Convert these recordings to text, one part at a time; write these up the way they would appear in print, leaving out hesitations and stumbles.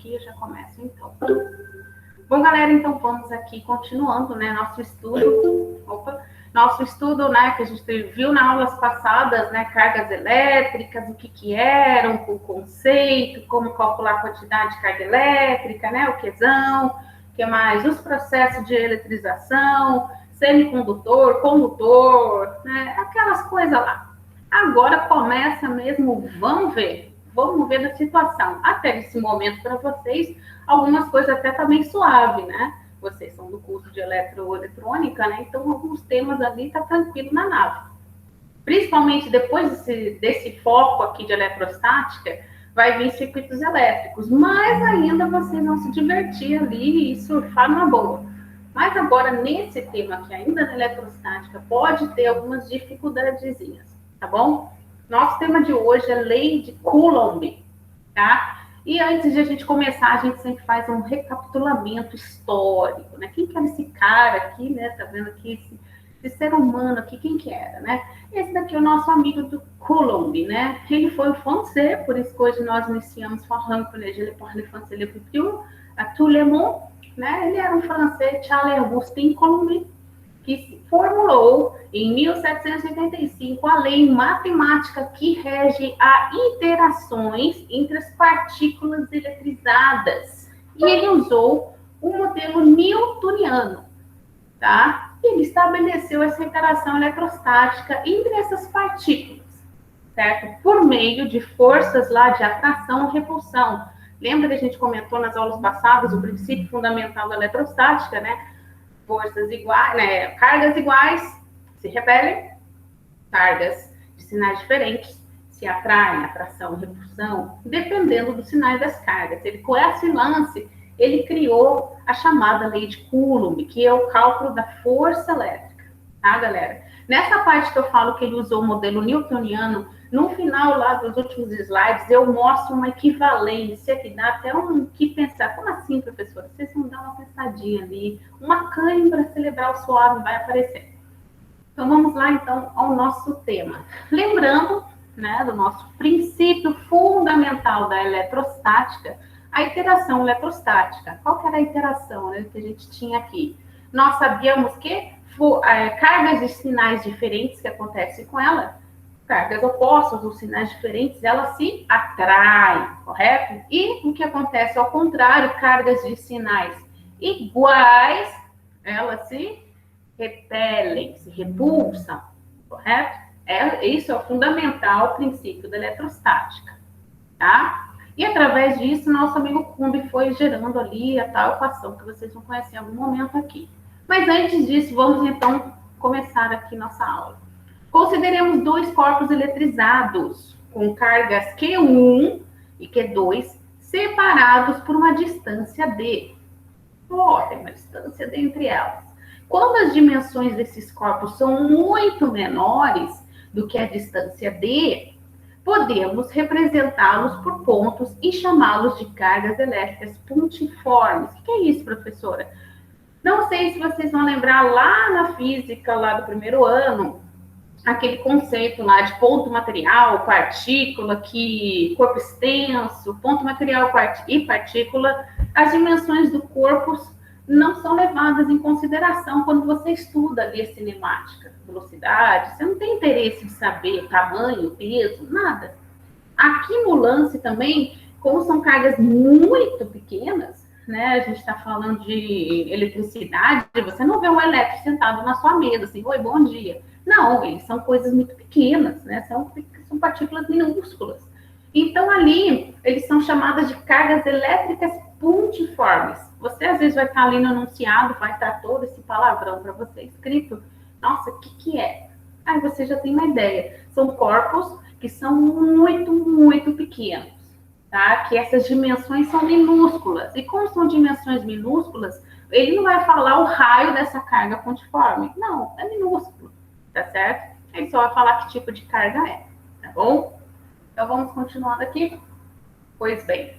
aqui, eu já começo então. Bom, galera, então vamos aqui continuando, né, nosso estudo, né, que a gente viu nas aulas passadas, né, cargas elétricas, o que eram, o conceito, como calcular a quantidade de carga elétrica, né, o quezão, o que mais? Os processos de eletrização, semicondutor, condutor, né, aquelas coisas lá. Agora começa mesmo, vamos ver da situação. Até esse momento para vocês, algumas coisas até tá bem suave, né? Vocês são do curso de eletroeletrônica, né? Então, alguns temas ali tá tranquilo na nave. Principalmente depois desse foco aqui de eletrostática, vai vir circuitos elétricos. Mas ainda vocês vão se divertir ali e surfar numa boa. Mas agora, nesse tema aqui, ainda na eletrostática, pode ter algumas dificuldadezinhas, tá bom? Nosso tema de hoje é lei de Coulomb, tá? E antes de a gente começar, a gente sempre faz um recapitulamento histórico, né? Quem que era esse cara aqui, né? Tá vendo aqui esse ser humano aqui, quem que era, né? Esse daqui é o nosso amigo do Coulomb, né? Ele foi o français, por isso que hoje nós iniciamos falando com ele, ele parle français le plus à tout le monde, né? Ele era um francês, Charles Augustin Coulomb, que formulou em 1785 a lei matemática que rege as interações entre as partículas eletrizadas. E ele usou o modelo newtoniano, tá? Ele estabeleceu essa interação eletrostática entre essas partículas, certo? Por meio de forças lá de atração e repulsão. Lembra que a gente comentou nas aulas passadas o princípio fundamental da eletrostática, né? Forças iguais, né? Cargas iguais se repelem, cargas de sinais diferentes se atraem, atração, repulsão, dependendo dos sinais das cargas. Ele, com esse lance, ele criou a chamada lei de Coulomb, que é o cálculo da força elétrica, tá, galera? Nessa parte que eu falo que ele usou o modelo newtoniano, no final lá dos últimos slides, eu mostro uma equivalência que dá até um que pensar. Como assim, professora? Vocês vão dar uma pensadinha ali, uma cãibra cerebral suave vai aparecer. Então, vamos lá, então, ao nosso tema. Lembrando, né, do nosso princípio fundamental da eletrostática, a interação eletrostática. Qual que era a interação, né, que a gente tinha aqui? Nós sabíamos que cargas de sinais diferentes que acontecem com ela, cargas opostas ou sinais diferentes, elas se atraem, correto? E o que acontece ao contrário, cargas de sinais iguais, elas se repelem, se repulsam, correto? Isso é o fundamental princípio da eletrostática, tá? E através disso, nosso amigo Coulomb foi gerando ali a tal equação que vocês vão conhecer em algum momento aqui. Mas antes disso, vamos então começar aqui nossa aula. Consideremos dois corpos eletrizados com cargas Q1 e Q2 separados por uma distância D. Tem uma distância D entre elas. Quando as dimensões desses corpos são muito menores do que a distância D, podemos representá-los por pontos e chamá-los de cargas elétricas pontiformes. O que é isso, professora? Não sei se vocês vão lembrar lá na física, lá do primeiro ano, aquele conceito lá de ponto material, partícula, corpo extenso, ponto material e partícula, as dimensões do corpo não são levadas em consideração quando você estuda ali a cinemática, velocidade, você não tem interesse em saber tamanho, peso, nada. Aqui no lance também, como são cargas muito pequenas, né, a gente está falando de eletricidade, você não vê um elétrico sentado na sua mesa, assim, oi, bom dia. Não, eles são coisas muito pequenas, né? São partículas minúsculas. Então, ali, eles são chamadas de cargas elétricas pontiformes. Você, às vezes, vai estar ali no enunciado, vai estar todo esse palavrão para você escrito. Nossa, o que é? Aí você já tem uma ideia. São corpos que são muito, muito pequenos, tá? Que essas dimensões são minúsculas. E como são dimensões minúsculas, ele não vai falar o raio dessa carga pontiforme. Não, é minúsculo. Tá certo? Ele só vai falar que tipo de carga é, tá bom? Então, vamos continuando aqui. Pois bem.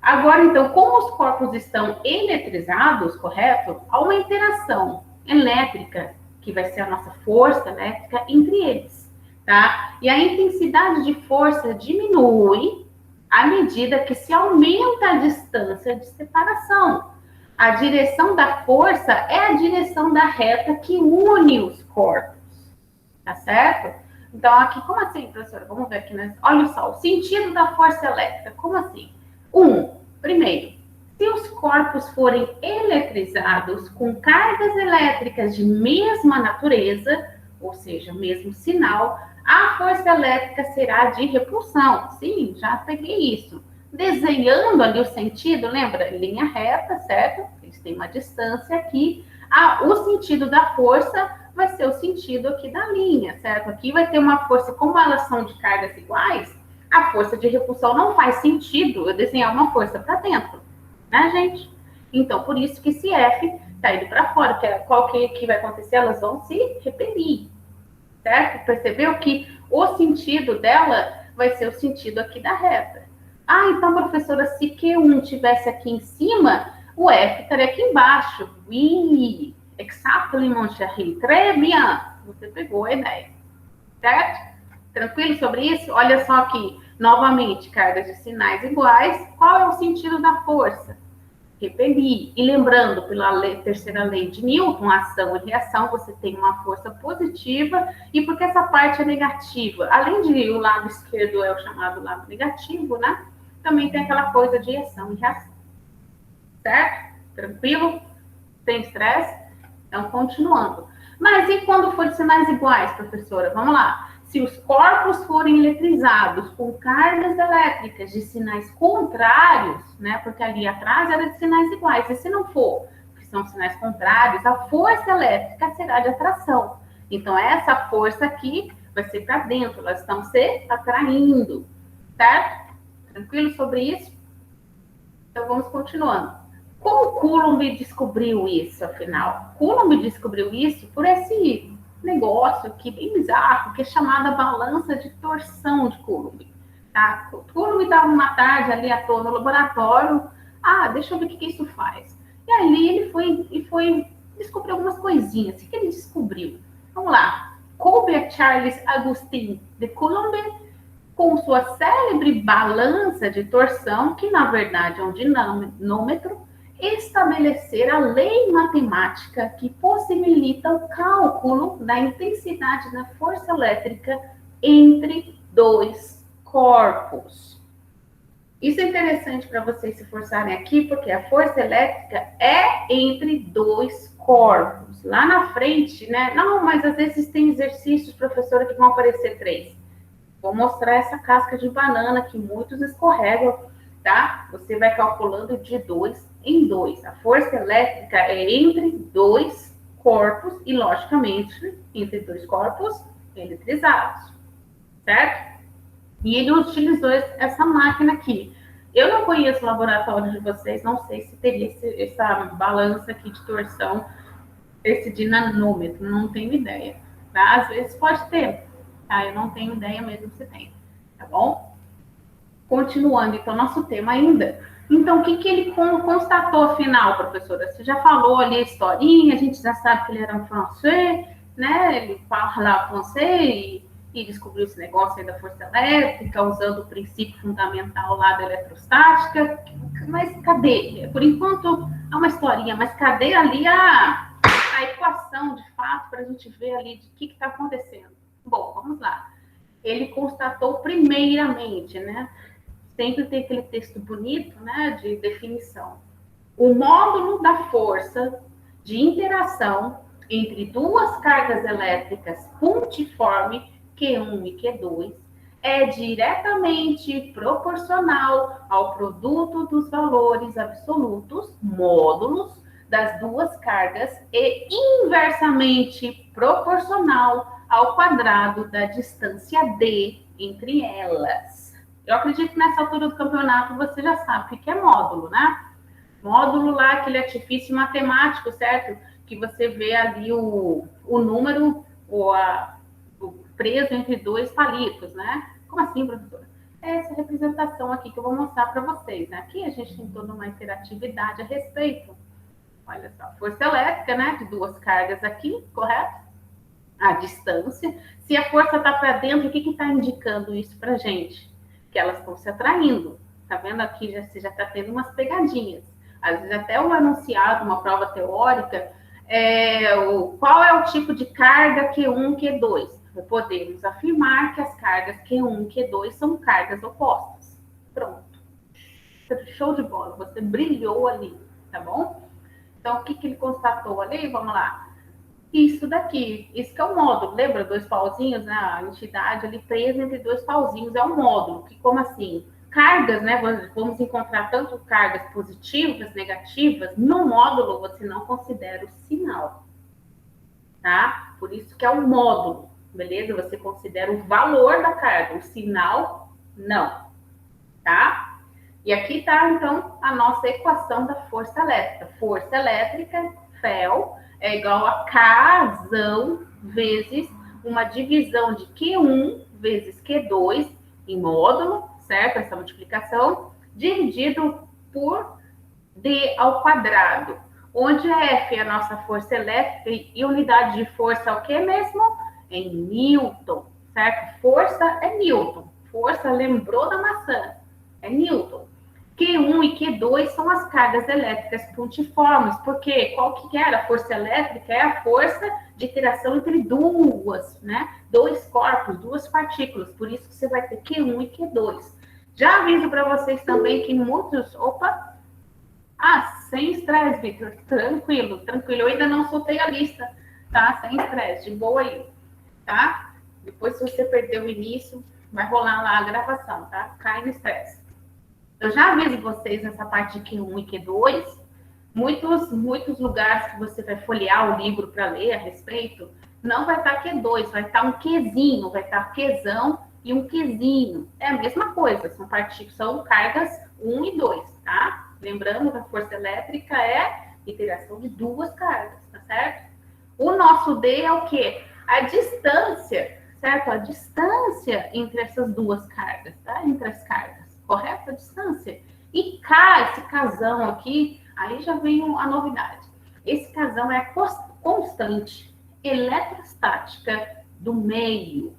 Agora, então, como os corpos estão eletrizados, correto? Há uma interação elétrica, que vai ser a nossa força elétrica, entre eles, tá? E a intensidade de força diminui à medida que se aumenta a distância de separação. A direção da força é a direção da reta que une os corpos, tá certo? Então, aqui, como assim, professora? Vamos ver aqui, né? Olha só, o sentido da força elétrica, como assim? Primeiro, se os corpos forem eletrizados com cargas elétricas de mesma natureza, ou seja, mesmo sinal, a força elétrica será de repulsão. Sim, já peguei isso. Desenhando ali o sentido, lembra? Linha reta, certo? Eles têm uma distância aqui. O sentido da força vai ser o sentido aqui da linha, certo? Aqui vai ter uma força, como elas são de cargas iguais, a força de repulsão não faz sentido eu desenhar uma força para dentro, né, gente? Então, por isso que esse F tá indo para fora, qual que vai acontecer? Elas vão se repelir, certo? Percebeu que o sentido dela vai ser o sentido aqui da reta. Então, professora, se Q1 tivesse aqui em cima, o F estaria aqui embaixo. Oui, exactly, mon chéri. Très bien. Você pegou a ideia, certo? Tranquilo sobre isso? Olha só aqui, novamente, cargas de sinais iguais. Qual é o sentido da força? Repelir. E lembrando, pela terceira lei de Newton, ação e reação, você tem uma força positiva, e porque essa parte é negativa, além de o lado esquerdo é o chamado lado negativo, né? Também tem aquela coisa de ação e reação. Certo? Tranquilo? Sem estresse? Então, continuando. Mas e quando for de sinais iguais, professora? Vamos lá. Se os corpos forem eletrizados com cargas elétricas de sinais contrários, né? Porque ali atrás era de sinais iguais. E se não for, que são sinais contrários, a força elétrica será de atração. Então, essa força aqui vai ser para dentro. Elas estão se atraindo. Certo? Tranquilo sobre isso? Então, vamos continuando. Como Coulomb descobriu isso, afinal? Coulomb descobriu isso por esse negócio aqui bem bizarro, que é chamada balança de torção de Coulomb. Tá? Coulomb estava uma tarde ali à toa no laboratório. Deixa eu ver o que isso faz. E ali ele foi descobrir algumas coisinhas. O que ele descobriu? Vamos lá. Coube Charles Augustin de Coulomb, com sua célebre balança de torção, que na verdade é um dinâmetro, estabelecer a lei matemática que possibilita o cálculo da intensidade da força elétrica entre dois corpos. Isso é interessante para vocês se forçarem aqui, porque a força elétrica é entre dois corpos. Lá na frente, né? Não, mas às vezes tem exercícios, professora, que vão aparecer 3. Vou mostrar essa casca de banana que muitos escorregam, tá? Você vai calculando de 2 em 2. A força elétrica é entre dois corpos e, logicamente, entre dois corpos eletrizados, certo? E ele utilizou essa máquina aqui. Eu não conheço o laboratório de vocês, não sei se teria essa balança aqui de torção, esse dinamômetro, não tenho ideia, tá? Às vezes pode ter. Tá? Eu não tenho ideia mesmo se tem, tá bom? Continuando, então, nosso tema ainda. Então, o que ele constatou, afinal, professora? Você já falou ali a historinha, a gente já sabe que ele era um francês, né? Ele fala francês e descobriu esse negócio aí da força elétrica, usando o princípio fundamental lá da eletrostática. Mas cadê? Por enquanto, é uma historinha, mas cadê ali a equação, de fato, para a gente ver ali de que está acontecendo? Bom, vamos lá. Ele constatou primeiramente, né? Sempre tem aquele texto bonito, né? De definição. O módulo da força de interação entre duas cargas elétricas pontiforme, Q1 e Q2, é diretamente proporcional ao produto dos valores absolutos, módulos, das duas cargas e inversamente proporcional ao quadrado da distância D entre elas. Eu acredito que nessa altura do campeonato você já sabe o que é módulo, né? Módulo lá, aquele artifício matemático, certo? Que você vê ali o número o preso entre dois palitos, né? Como assim, professora? É essa representação aqui que eu vou mostrar para vocês, né? Aqui a gente tem toda uma interatividade a respeito. Olha só, força elétrica, né? De duas cargas aqui, correto? A distância. Se a força está para dentro, o que está indicando isso para a gente? Que elas estão se atraindo. Tá vendo aqui, você já está tendo umas pegadinhas. Às vezes até o enunciado, uma prova teórica, qual é o tipo de carga Q1, Q2? Podemos afirmar que as cargas Q1 e Q2 são cargas opostas. Pronto. Show de bola, você brilhou ali, tá bom? Então, o que ele constatou ali? Vamos lá. Isso daqui, isso que é o módulo, lembra? Dois pauzinhos, né? A entidade ali presa entre dois pauzinhos é o módulo. Que como assim? Cargas, né? Vamos encontrar tanto cargas positivas, negativas. No módulo, você não considera o sinal, tá? Por isso que é o módulo, beleza? Você considera o valor da carga, o sinal, não, tá? E aqui tá, então, a nossa equação da força elétrica. Força elétrica, Fel, é igual a Kzão vezes uma divisão de Q1 vezes Q2 em módulo, certo? Essa multiplicação, dividido por D ao quadrado, onde F é a nossa força elétrica e unidade de força é o que mesmo? Em Newton, certo? Força é Newton. Força lembrou da maçã, é Newton. Q1 e Q2 são as cargas elétricas pontiformes, porque qual que era a força elétrica? É a força de interação entre duas, né? Dois corpos, duas partículas, por isso que você vai ter Q1 e Q2. Já aviso para vocês também que muitos... Opa! Sem estresse, Victor. Tranquilo, tranquilo. Eu ainda não soltei a lista, tá? Sem estresse, de boa aí, tá? Depois, se você perder o início, vai rolar lá a gravação, tá? Cai no estresse. Eu já aviso vocês nessa parte de Q1 e Q2, muitos lugares que você vai folhear o livro para ler a respeito, não vai estar Q2, vai estar um Qzinho, vai estar Qzão e um Qzinho. É a mesma coisa, são partículas, são cargas 1 e 2, tá? Lembrando que a força elétrica é interação de duas cargas, tá certo? O nosso D é o quê? A distância, certo? A distância entre essas duas cargas, tá? Entre as cargas. Correto? A distância. E K, esse casão aqui, aí já vem a novidade. Esse casão é a constante eletrostática do meio,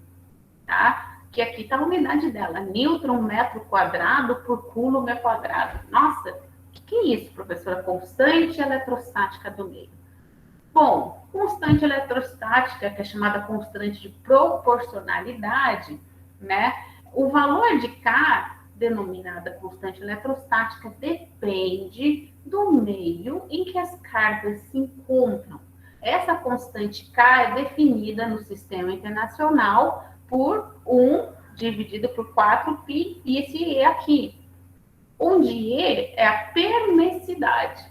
tá? Que aqui está a unidade dela, newton metro quadrado por coulomb quadrado. Nossa, o que é isso, professora? Constante eletrostática do meio. Bom, constante eletrostática, que é chamada constante de proporcionalidade, né? O valor de K, denominada constante eletrostática, depende do meio em que as cargas se encontram. Essa constante K é definida no sistema internacional por 1 dividido por 4π e esse E aqui, onde E é a permeabilidade.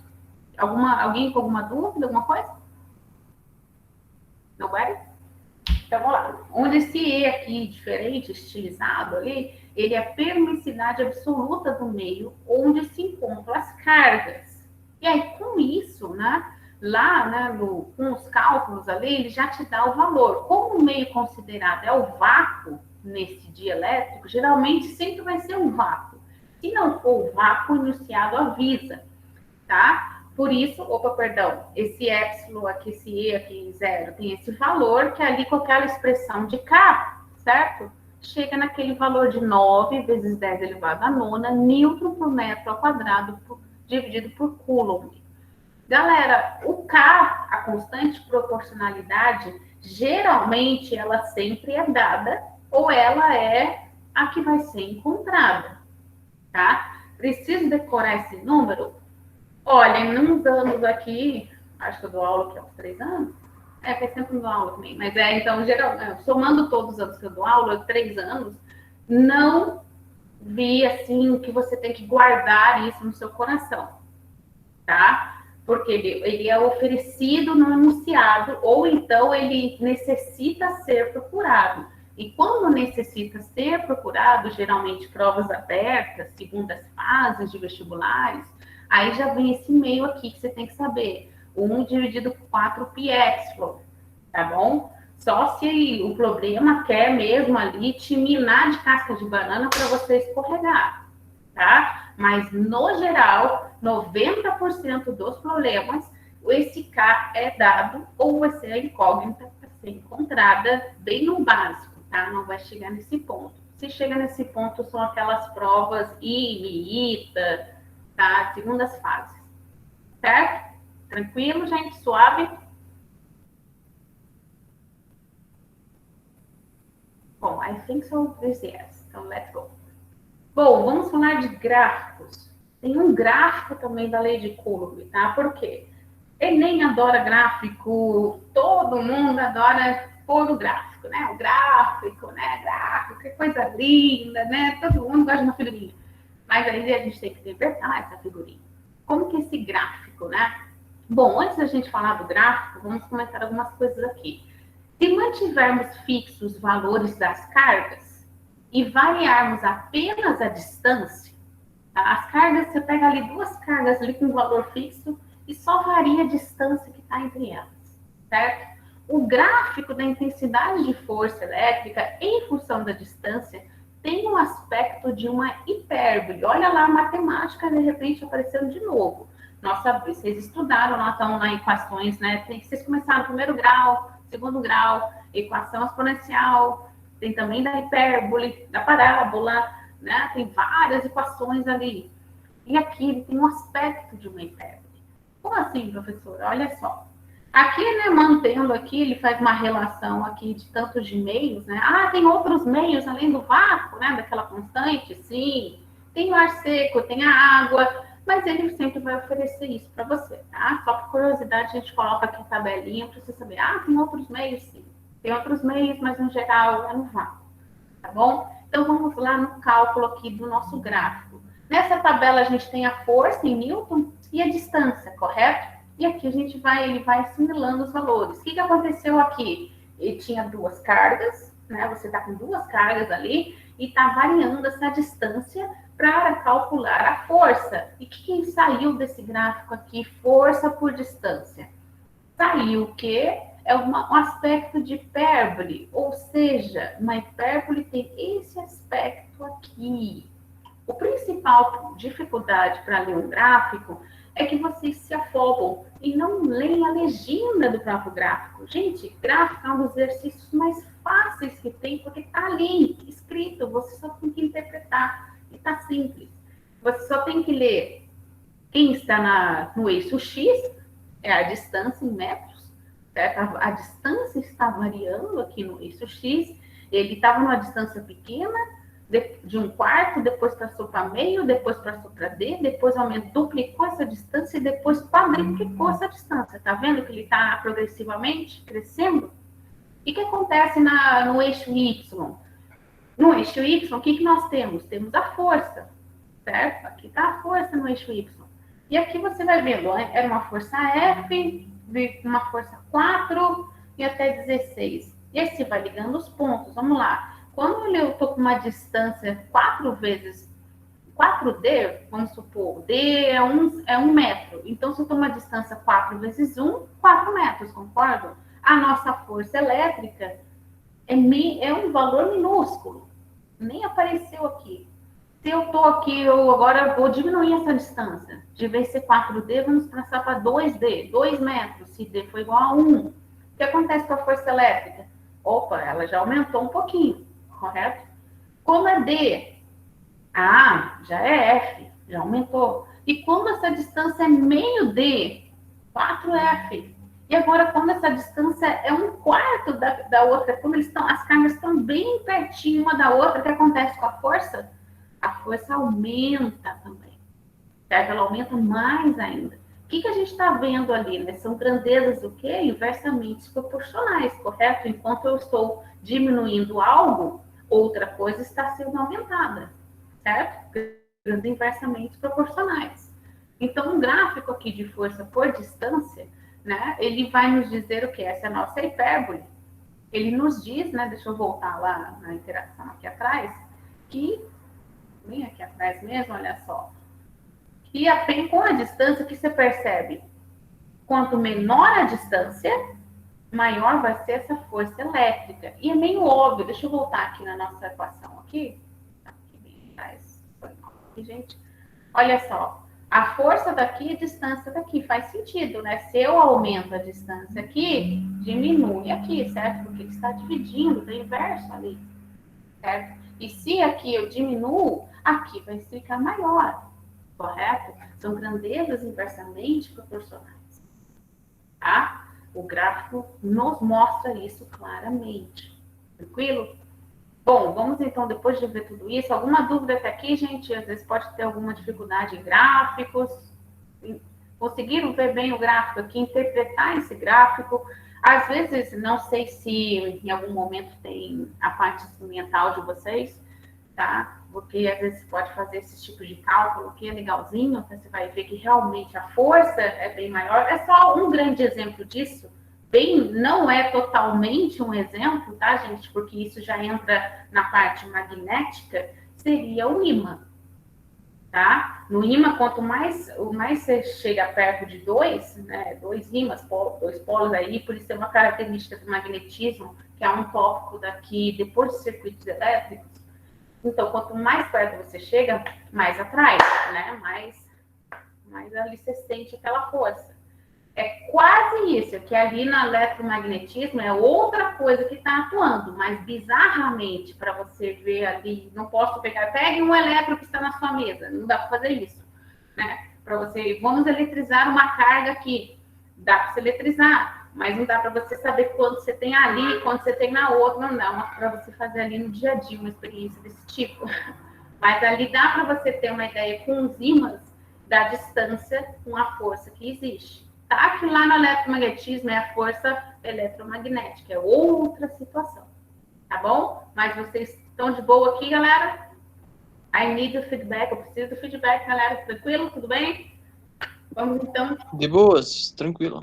Alguém com alguma dúvida, alguma coisa? Não vai? Então, vamos lá. Onde esse E aqui, diferente, estilizado ali, ele é a permissividade absoluta do meio onde se encontram as cargas. E aí, com isso, né, lá, né, com os cálculos ali, ele já te dá o valor. Como o meio considerado é o vácuo nesse dielétrico, geralmente sempre vai ser um vácuo. Se não for o vácuo, o enunciado avisa, tá? Por isso, esse epsilon aqui, esse E aqui, 0, tem esse valor, que é ali com aquela expressão de K, certo? Chega naquele valor de 9 vezes 10 elevado à nona, newton por metro ao quadrado, dividido por coulomb. Galera, o K, a constante proporcionalidade, geralmente ela sempre é dada, ou ela é a que vai ser encontrada, tá? Preciso decorar esse número? Olha, em uns anos aqui, acho que eu dou aula aqui há uns 3 anos. Faz tempo que eu dou aula também. Mas então, somando todos os anos que eu dou aula, 3 anos, não vi, assim, que você tem que guardar isso no seu coração, tá? Porque ele é oferecido no enunciado, ou então ele necessita ser procurado. E quando necessita ser procurado, geralmente provas abertas, segundas fases de vestibulares, aí já vem esse meio aqui que você tem que saber. 1 dividido por 4π epsilon, tá bom? Só se o problema quer mesmo ali te minar de casca de banana para você escorregar, tá? Mas, no geral, 90% dos problemas, esse K é dado ou vai ser a incógnita para ser encontrada bem no básico, tá? Não vai chegar nesse ponto. Se chega nesse ponto, são aquelas provas I, ITA, tá? Segundas fases, certo? Tranquilo, gente? Suave? Bom, I think so, this yes. Então, let's go. Bom, vamos falar de gráficos. Tem um gráfico também da lei de Coulomb, tá? Por quê? Enem adora gráfico, todo mundo adora pôr o gráfico, né? O gráfico, né? Gráfico, que coisa linda, né? Todo mundo gosta de uma figurinha. Mas aí a gente tem que interpretar essa figurinha. Como que é esse gráfico, né? Bom, antes da gente falar do gráfico, vamos comentar algumas coisas aqui. Se mantivermos fixos os valores das cargas e variarmos apenas a distância, tá? As cargas, você pega ali duas cargas ali com um valor fixo e só varia a distância que está entre elas, certo? O gráfico da intensidade de força elétrica em função da distância tem um aspecto de uma hipérbole. Olha lá a matemática, de repente, aparecendo de novo. Nossa, vocês estudaram, lá estão na equações, né? Vocês começaram primeiro grau, segundo grau, equação exponencial, tem também da hipérbole, da parábola, né? Tem várias equações ali. E aqui ele tem um aspecto de uma hipérbole. Como assim, professor? Olha só. Aqui, né, mantendo aqui, ele faz uma relação aqui de tantos de meios, né? Ah, tem outros meios além do vácuo, né? Daquela constante? Sim. Tem o ar seco, tem a água, mas ele sempre vai oferecer isso para você, tá? Só por curiosidade, a gente coloca aqui a tabelinha para você saber. Ah, tem outros meios, sim. Tem outros meios, mas no geral é no vácuo, tá bom? Então, vamos lá no cálculo aqui do nosso gráfico. Nessa tabela, a gente tem a força em Newton e a distância, correto? E aqui ele vai assimilando os valores. O que aconteceu aqui? Ele tinha duas cargas, né? Você está com duas cargas ali e está variando essa distância para calcular a força. E o que saiu desse gráfico aqui? Força por distância. Saiu o quê? É um aspecto de hipérbole, ou seja, uma hipérbole tem esse aspecto aqui. O principal dificuldade para ler um gráfico é que vocês se afogam e não leem a legenda do próprio gráfico. Gente, gráfico é um dos exercícios mais fáceis que tem, porque está ali, escrito, você só tem que interpretar. E está simples. Você só tem que ler quem está no eixo X, é a distância em metros, certo? A distância está variando aqui no eixo X, ele estava numa distância pequena, de 1/4, depois passou para meio, depois passou para D, depois duplicou essa distância e depois quadruplicou essa distância. Tá vendo que ele está progressivamente crescendo? E o que acontece no eixo Y? No eixo Y, o que nós temos? Temos a força, certo? Aqui está a força no eixo Y. E aqui você vai vendo, era uma força F, uma força 4 e até 16. E aí você vai ligando os pontos, vamos lá. Quando eu estou com uma distância 4 vezes 4D, vamos supor, D é 1 metro. Então, se eu estou uma distância 4 vezes 1, 4 metros, concordam? A nossa força elétrica é um valor minúsculo. Nem apareceu aqui. Se eu estou aqui, eu agora vou diminuir essa distância. De vez ser 4D, vamos passar para 2D, 2 metros, se D for igual a 1. O que acontece com a força elétrica? Opa, ela já aumentou um pouquinho, correto? Como é D? Ah, já é F, já aumentou. E quando essa distância é meio D, 4F. E agora, quando essa distância é 1/4 da outra, como as cargas estão bem pertinho uma da outra, o que acontece com a força? A força aumenta também, certo? Ela aumenta mais ainda. O que a gente está vendo ali, né? São grandezas do quê? Inversamente proporcionais, correto? Enquanto eu estou diminuindo algo, outra coisa está sendo aumentada, certo? Grandezas inversamente proporcionais. Então, um gráfico aqui de força por distância, né? Ele vai nos dizer o quê? Essa é a nossa hipérbole. Ele nos diz, né? Deixa eu voltar lá na interação aqui atrás, que bem aqui atrás mesmo, olha só. E com a distância, o que você percebe? Quanto menor a distância, maior vai ser essa força elétrica. E é meio óbvio, deixa eu voltar aqui na nossa equação aqui. Aqui bem atrás. Aqui, gente. Olha só, a força daqui e a distância daqui. Faz sentido, né? Se eu aumento a distância aqui, diminui aqui, certo? Porque ele está dividindo, tem inverso ali, certo? E se aqui eu diminuo, aqui vai ficar maior, correto? São grandezas inversamente proporcionais, tá? O gráfico nos mostra isso claramente. Tranquilo? Bom, vamos então, depois de ver tudo isso, alguma dúvida até aqui, gente? Às vezes pode ter alguma dificuldade em gráficos. Conseguiram ver bem o gráfico aqui, interpretar esse gráfico? Às vezes, não sei se em algum momento tem a parte instrumental de vocês, tá? Porque às vezes pode fazer esse tipo de cálculo que é legalzinho, então você vai ver que realmente a força é bem maior. É só um grande exemplo disso. Bem, não é totalmente um exemplo, tá, gente? Porque isso já entra na parte magnética, seria o ímã, tá? No ímã, quanto mais você chega perto de dois, né, dois ímãs, dois polos aí, por isso é uma característica do magnetismo, que é um tópico daqui depois de circuitos elétricos. Então, quanto mais perto você chega, mais atrai, né? Mais ali você sente aquela força. É quase isso, que ali no eletromagnetismo é outra coisa que está atuando, mas bizarramente, para você ver ali, não posso pegar, pegue um elétron que está na sua mesa, não dá para fazer isso, né? Para você, vamos eletrizar uma carga aqui, dá para você eletrizar, mas não dá para você saber quanto você tem ali, quanto você tem na outra, não dá para você fazer ali no dia a dia uma experiência desse tipo. Mas ali dá para você ter uma ideia com os ímãs da distância com a força que existe. Tá? Que lá no eletromagnetismo é a força eletromagnética, é outra situação. Tá bom? Mas vocês estão de boa aqui, galera? I need the feedback, eu preciso do feedback, galera. Tranquilo? Tudo bem? Vamos então. De boas, tranquilo.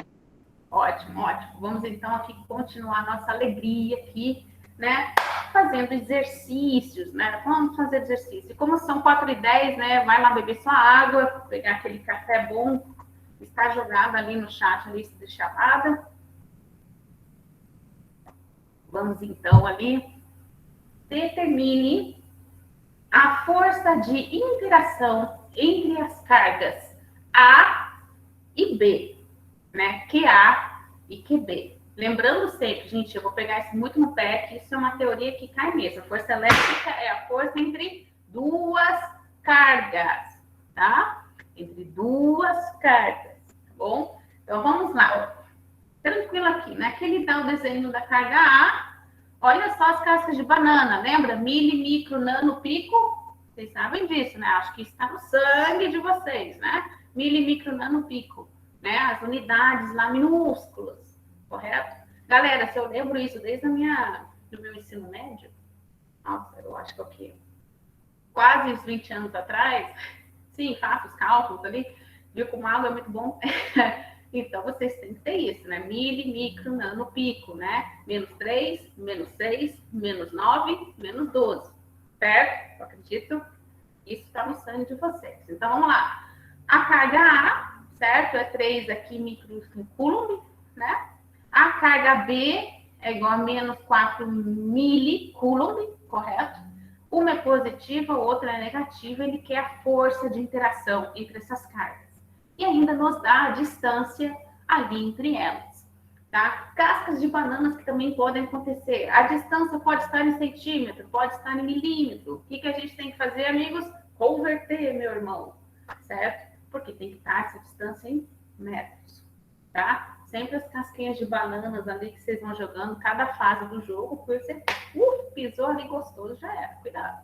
Ótimo, ótimo. Vamos então aqui continuar a nossa alegria aqui, né? Fazendo exercícios, né? Vamos fazer exercício. Como são 4h10, né? Vai lá beber sua água, pegar aquele café bom. Está jogado ali no chat a lista de chamada. Vamos então ali. Determine a força de interação entre as cargas A e B, né? QA e QB. Lembrando sempre, gente, eu vou pegar isso muito no pé, que isso é uma teoria que cai mesmo. A força elétrica é a força entre duas cargas, tá? Entre duas cargas. Bom, então vamos lá. Tranquilo aqui, né? Aqui ele dá o desenho da carga A. Olha só as cascas de banana, lembra? Mili, micro, nano, pico. Vocês sabem disso, né? Acho que isso está no sangue de vocês, né? Mili, micro, nano, pico. Né? As unidades lá minúsculas, correto? Galera, se eu lembro isso desde do meu ensino médio, nossa, eu acho que é o quê? Quase uns 20 anos atrás, sim, faço os cálculos ali, viu como água é muito bom? Então, vocês têm que ter isso, né? Mili, micro, nano, pico, né? -3, -6, -9, -12. Certo? Eu acredito. Isso está no sangue de vocês. Então, vamos lá. A carga A, certo? É 3 aqui microcoulomb, né? A carga B é igual a -4 milicoulomb, correto? Uma é positiva, a outra é negativa. Ele quer a força de interação entre essas cargas. E ainda nos dá a distância ali entre elas, tá? Cascas de bananas que também podem acontecer. A distância pode estar em centímetro, pode estar em milímetro. O que a gente tem que fazer, amigos? Converter, meu irmão, certo? Porque tem que estar essa distância em metros, tá? Sempre as casquinhas de bananas ali que vocês vão jogando, cada fase do jogo, porque você pisou ali gostoso, já era, cuidado.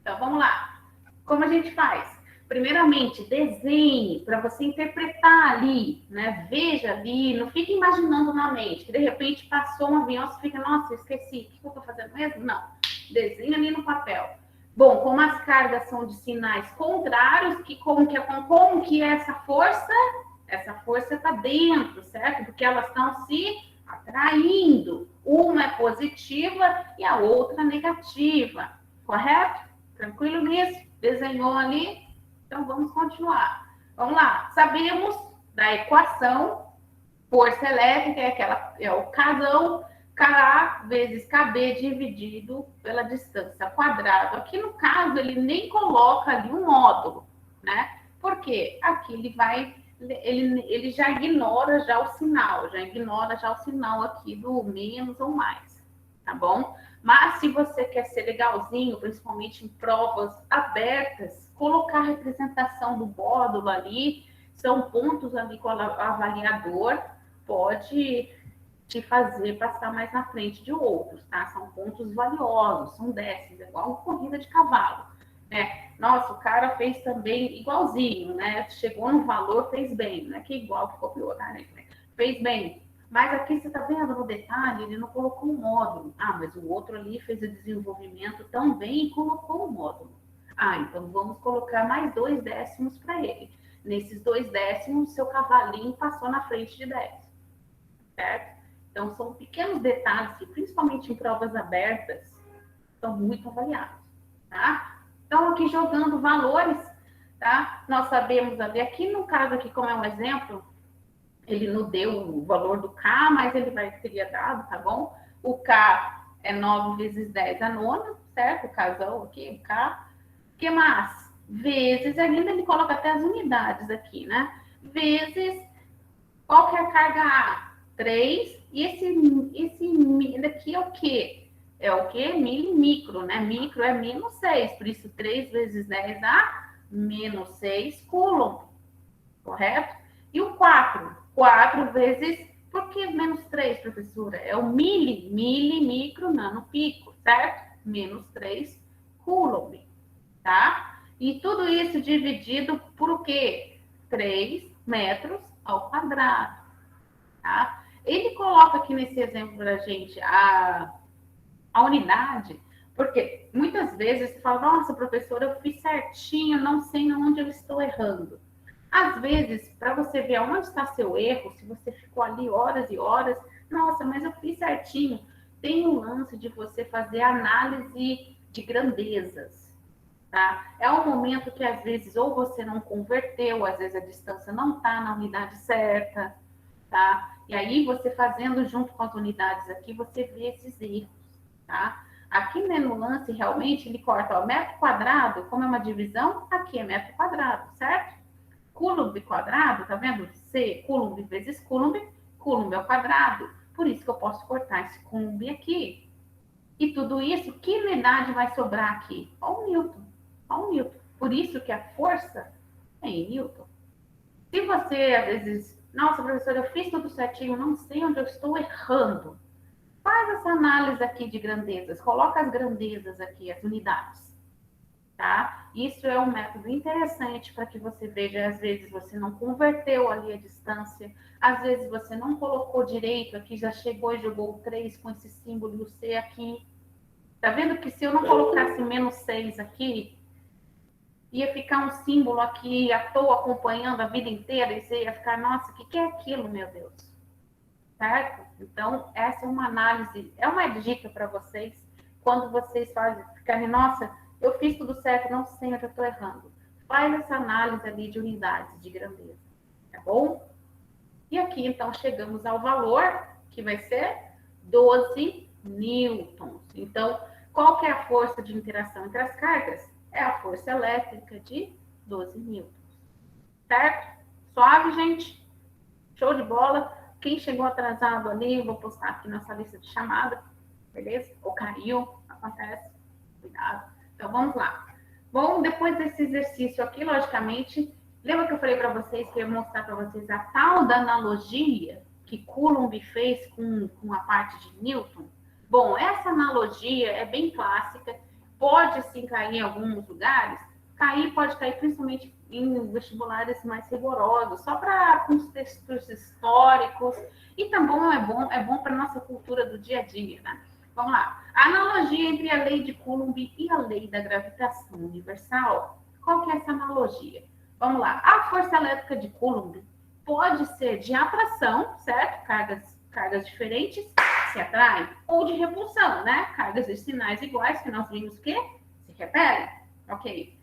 Então, vamos lá. Como a gente faz? Primeiramente, desenhe para você interpretar ali, né? Veja ali, não fique imaginando na mente, que de repente passou um avião, você fica, nossa, eu esqueci, o que eu estou fazendo mesmo? Não, desenhe ali no papel. Bom, como as cargas são de sinais contrários, como que é essa força? Essa força está dentro, certo? Porque elas estão se atraindo. Uma é positiva e a outra negativa, correto? Tranquilo nisso? Desenhou ali? Então, vamos continuar. Vamos lá. Sabemos da equação, força elétrica é o casão, Ka vezes Kb dividido pela distância quadrada. Aqui, no caso, ele nem coloca ali um módulo, né? Por quê? Aqui ele já ignora já o sinal aqui do menos ou mais, tá bom? Mas se você quer ser legalzinho, principalmente em provas abertas, colocar a representação do módulo ali, são pontos ali que o avaliador pode te fazer passar mais na frente de outros, tá? São pontos valiosos, são décimos, igual uma corrida de cavalo, né? Nossa, o cara fez também igualzinho, né? Chegou no valor, fez bem, não é que igual que copiou, tá? Fez bem. Mas aqui você tá vendo no detalhe, ele não colocou um módulo. Ah, mas o outro ali fez o desenvolvimento também e colocou o módulo. Ah, então vamos colocar mais 2 décimos para ele. Nesses 2 décimos, seu cavalinho passou na frente de 10, certo? Então, são pequenos detalhes que, principalmente em provas abertas, são muito avaliados, tá? Então, aqui jogando valores, tá? Nós sabemos ali, aqui no caso aqui, como é um exemplo, ele não deu o valor do K, mas ele teria dado, tá bom? O K é 9 vezes 10 a nona, certo? O casal aqui, o K. O que mais? Vezes, ainda ele coloca até as unidades aqui, né? Vezes, qual que é a carga A? 3. E esse daqui é o quê? É o quê? Milimicro, né? Micro é menos 6. Por isso, 3 vezes 10 dá menos 6 coulomb. Correto? E o 4? 4 vezes... Por que menos 3, professora? É o milimicro, nanopico, certo? Menos 3 coulomb, tá? E tudo isso dividido por o quê? 3 metros ao quadrado, tá? Ele coloca aqui nesse exemplo para a gente a unidade, porque muitas vezes você fala, nossa, professora, eu fiz certinho, não sei onde eu estou errando. Às vezes, para você ver onde está seu erro, se você ficou ali horas e horas, nossa, mas eu fiz certinho. Tem um lance de você fazer análise de grandezas, tá? É um momento que às vezes ou você não converteu, às vezes a distância não está na unidade certa, tá? E aí você fazendo junto com as unidades aqui, você vê esses erros, tá? Aqui né, no lance, realmente, ele corta o metro quadrado, como é uma divisão, aqui é metro quadrado, certo? Coulomb quadrado, tá vendo? C, coulomb vezes coulomb, coulomb ao quadrado. Por isso que eu posso cortar esse coulomb aqui. E tudo isso, que unidade vai sobrar aqui? Ó o Newton. Ó o Newton. Por isso que a força é em Newton. Se você, às vezes, nossa, professora, eu fiz tudo certinho, não sei onde eu estou errando. Faz essa análise aqui de grandezas. Coloca as grandezas aqui, as unidades. Tá? Isso é um método interessante para que você veja, às vezes você não converteu ali a distância, às vezes você não colocou direito aqui, já chegou e jogou o 3 com esse símbolo e o C aqui. Tá vendo que se eu não colocasse menos 6 aqui, ia ficar um símbolo aqui à toa acompanhando a vida inteira e você ia ficar, nossa, o que é aquilo, meu Deus? Certo? Então, essa é uma análise, é uma dica para vocês, quando vocês ficarem, nossa, eu fiz tudo certo, não sei onde eu estou errando. Faz essa análise ali de unidades de grandeza, tá bom? E aqui, então, chegamos ao valor, que vai ser 12 newtons. Então, qual que é a força de interação entre as cargas? É a força elétrica de 12 newtons. Certo? Suave, gente? Show de bola? Quem chegou atrasado ali, eu vou postar aqui nessa lista de chamada, beleza? Ou caiu, acontece. Cuidado. Então, vamos lá. Bom, depois desse exercício aqui, logicamente, lembra que eu falei para vocês que eu ia mostrar para vocês a tal da analogia que Coulomb fez com a parte de Newton? Bom, essa analogia é bem clássica, pode sim cair em alguns lugares, pode cair principalmente em vestibulares mais rigorosos, só para contextos históricos, e também é bom para a nossa cultura do dia a dia, né? Vamos lá. A analogia entre a lei de Coulomb e a lei da gravitação universal. Qual que é essa analogia? Vamos lá. A força elétrica de Coulomb pode ser de atração, certo? Cargas diferentes se atraem, ou de repulsão, né? Cargas de sinais iguais que nós vimos que se repelem. Ok.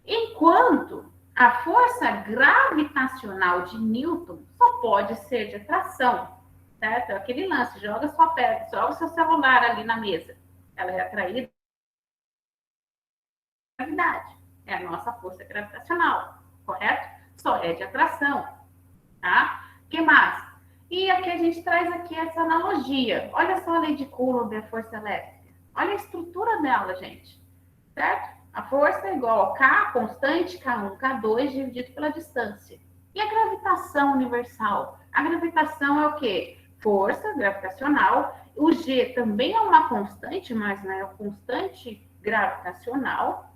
Enquanto a força gravitacional de Newton só pode ser de atração, certo? É aquele lance, joga seu celular ali na mesa. Ela é atraída pela gravidade. É a nossa força gravitacional, correto? Só é de atração, tá? O que mais? E aqui a gente traz aqui essa analogia. Olha só a lei de Coulomb e a força elétrica. Olha a estrutura dela, gente. Certo? A força é igual a K, constante, K1, K2, dividido pela distância. E a gravitação universal? A gravitação é o quê? Força gravitacional. O G também é uma constante, mas não é uma constante gravitacional.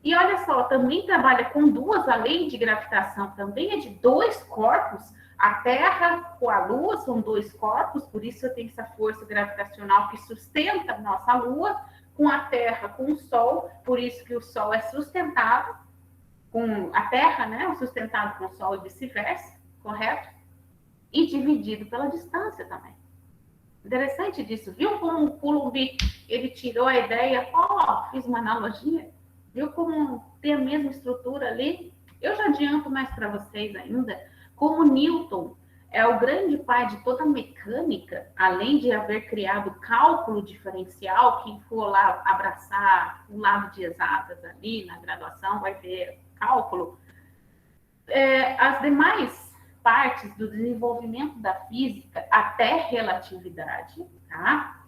E olha só, também trabalha com duas, a lei de gravitação também é de dois corpos. A Terra com a Lua são dois corpos, por isso eu tenho essa força gravitacional que sustenta a nossa Lua, com a Terra, com o Sol, por isso que o Sol é sustentado com a Terra, né? Sustentado com o Sol e vice-versa, correto? E dividido pela distância também. Interessante disso, viu como o Coulomb, ele tirou a ideia, fiz uma analogia, viu como tem a mesma estrutura ali? Eu já adianto mais para vocês ainda, como Newton é o grande pai de toda a mecânica, além de haver criado o cálculo diferencial, quem for lá abraçar o lado de exatas ali na graduação vai ver cálculo, as demais partes do desenvolvimento da física, até relatividade, tá?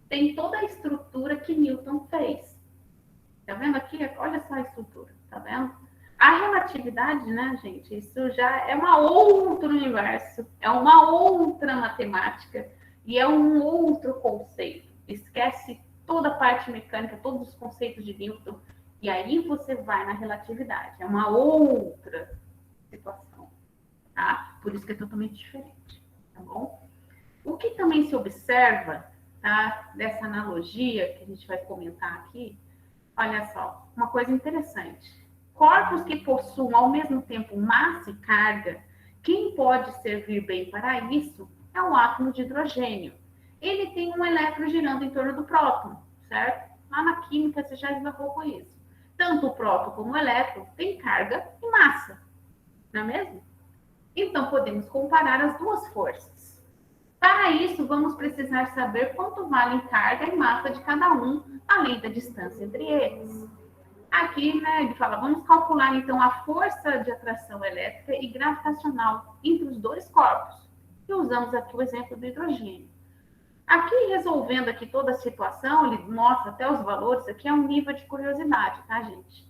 Tem toda a estrutura que Newton fez. Tá vendo aqui? Olha só a estrutura, tá vendo? A relatividade, né, gente? Isso já é um outro universo, é uma outra matemática e é um outro conceito. Esquece toda a parte mecânica, todos os conceitos de Newton, e aí você vai na relatividade. É uma outra situação, tá? Por isso que é totalmente diferente, tá bom? O que também se observa, tá, dessa analogia que a gente vai comentar aqui, olha só, uma coisa interessante. Corpos que possuam ao mesmo tempo massa e carga, quem pode servir bem para isso é o átomo de hidrogênio. Ele tem um elétron girando em torno do próton, certo? Lá na química você já esbarrou com isso. Tanto o próton como o elétron têm carga e massa, não é mesmo? Então podemos comparar as duas forças. Para isso, vamos precisar saber quanto valem carga e massa de cada um, além da distância entre eles. Aqui, né, ele fala, vamos calcular então a força de atração elétrica e gravitacional entre os dois corpos. E usamos aqui o exemplo do hidrogênio. Aqui, resolvendo aqui toda a situação, ele mostra até os valores, aqui é um nível de curiosidade, tá, gente?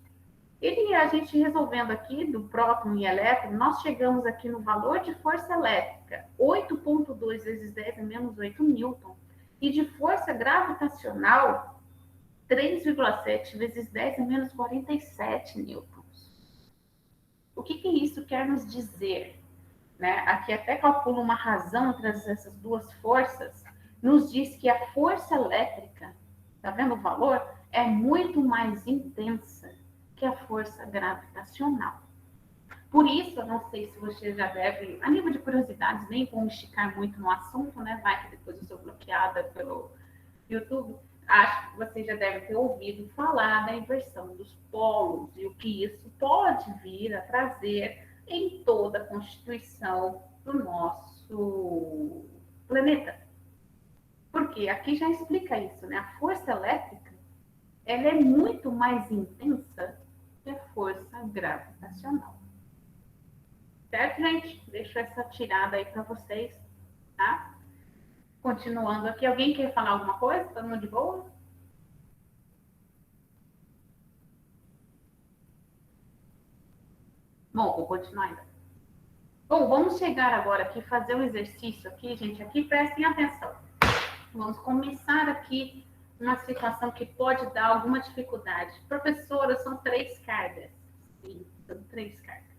A gente resolvendo aqui do próton e elétron, nós chegamos aqui no valor de força elétrica, 8,2 vezes 10 a menos 8 newton, e de força gravitacional, 3,7 vezes 10 a menos 47 newtons. O que isso quer nos dizer? Né? Aqui até calcula uma razão entre essas duas forças, nos diz que a força elétrica, tá vendo o valor? É muito mais intensa que a força gravitacional. Por isso, eu não sei se você já deve, a nível de curiosidades, nem vou esticar muito no assunto, né? Vai que depois eu sou bloqueada pelo YouTube. Acho que você já deve ter ouvido falar da inversão dos polos e o que isso pode vir a trazer em toda a constituição do nosso planeta. Porque aqui já explica isso, né? A força elétrica, ela é muito mais intensa que a força gravitacional. Certo, gente? Deixo essa tirada aí para vocês, tá? Continuando aqui, alguém quer falar alguma coisa? Todo mundo de boa? Bom, vou continuar ainda. Bom, vamos chegar agora aqui, fazer um exercício aqui, gente. Aqui, prestem atenção. Vamos começar aqui uma situação que pode dar alguma dificuldade. Professora, são 3 cargas. Sim, são 3 cargas.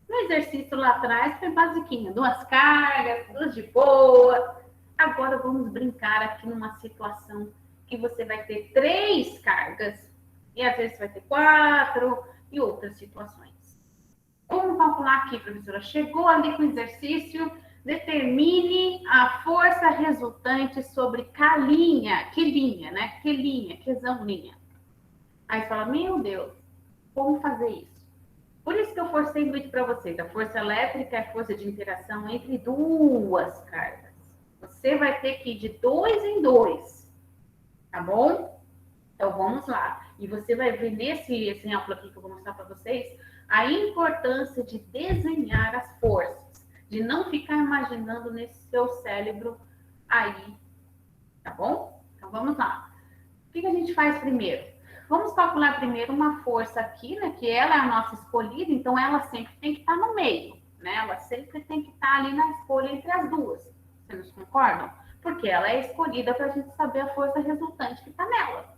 No exercício lá atrás foi basiquinho, 2 cargas, 2 de boa. Agora vamos brincar aqui numa situação que você vai ter 3 cargas e às vezes vai ter 4 e outras situações. Vamos calcular aqui, professora. Chegou ali com o exercício, determine a força resultante sobre K linha, que linha, né? Que linha, quezão linha. Aí você fala, meu Deus, como fazer isso? Por isso que eu forcei muito para vocês. A força elétrica é a força de interação entre 2 cargas. Você vai ter que ir de 2 em 2, tá bom? Então, vamos lá. E você vai ver nesse exemplo aqui que eu vou mostrar para vocês a importância de desenhar as forças, de não ficar imaginando nesse seu cérebro aí, tá bom? Então, vamos lá. O que a gente faz primeiro? Vamos calcular primeiro uma força aqui, né? Que ela é a nossa escolhida, então ela sempre tem que estar no meio, né? Ela sempre tem que estar ali na escolha entre as duas. Vocês concordam? Porque ela é escolhida para a gente saber a força resultante que está nela.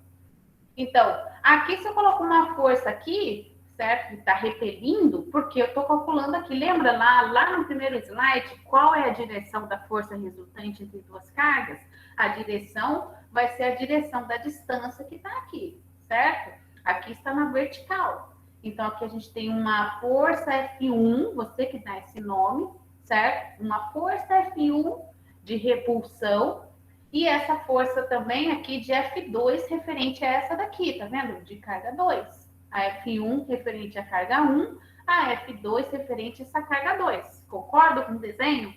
Então, aqui se eu coloco uma força aqui, certo? Que está repelindo, porque eu estou calculando aqui. Lembra lá no primeiro slide, qual é a direção da força resultante entre duas cargas? A direção vai ser a direção da distância que está aqui, certo? Aqui está na vertical. Então, aqui a gente tem uma força F1, você que dá esse nome, certo? Uma força F1 de repulsão, e essa força também aqui de F2 referente a essa daqui, tá vendo? De carga 2. A F1 referente à carga 1, a F2 referente a essa carga 2. Concordo com o desenho?